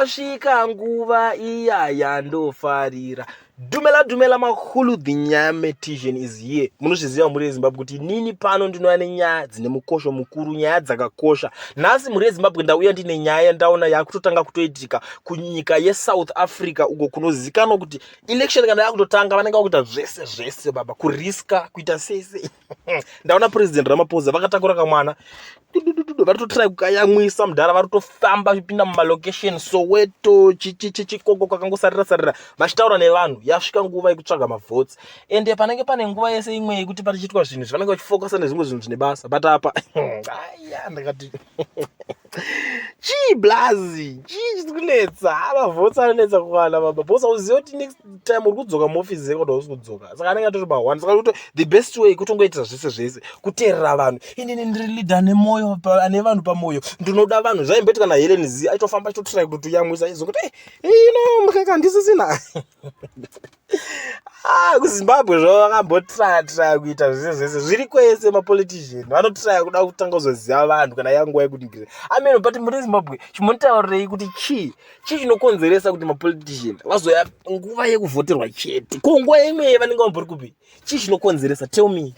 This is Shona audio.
yasvika nguva iya yandofarira. Dumela mahulu, the nyametician is here. Munozviziva muri veZimbabwe kuti nini pano ndinouya nenyaya dzine mukosho mukuru, nyaya dzakakosha. Nhasi muri veZimbabwe ndauya ndine nyaya ndaona yakutotanga kutoitika kunyika yeSouth Africa uko kunozivikanwa kuti election kana yakutotanga vanenge vakuita zvese baba, kuriska kuita sese. Ndaona President Ramaphosa vakatakura kamwana varitotirai kukayamwisa mudhara, varikutofamba vachipinda mumalocation Soweto chikoko kwakangosarira vachitaura nevanhu. Yasvika nguva yekutsvaga mavhotsi, ende panenge pane nguva yese imwe yekuti parichiitwa zvinhu zvanenge vachifokusa nezvimwe zvinhu zvine basa. But apa aya ndakati chii blazi, chii chiri kunetsa, mavhotsi anonetsa kuwana baba. Bhosa uzive kuti next time uri kudzoka muofisi zeko kuti hausi kudzoka, saka anenge atori ma1. Saka kuti the best way kutongoita zvese kuteerera vanhu. Inini ndiri leader nemoyo ane vanhu pamoyo, ndinoda vanhu. Zvaimboti kana Helen Z aitofamba achitotirai kuti yamwisa izokuti mukaka ndisisina. KuZimbabwe zvavo vakambotraya kuita zvese zviri kwese. Mapolitician vanotraya kuda kutanga kuzoziva vanhu kana yanguva yekuti ameno. But muri Zimbabwe chimonitaurirei kuti chii chinokonzeresa kuti mapolitician vazoya nguva yekuvhoterwa chete, ko nguva imwe vanenge vambori kupi? Chii chinokonzeresa? Tell me.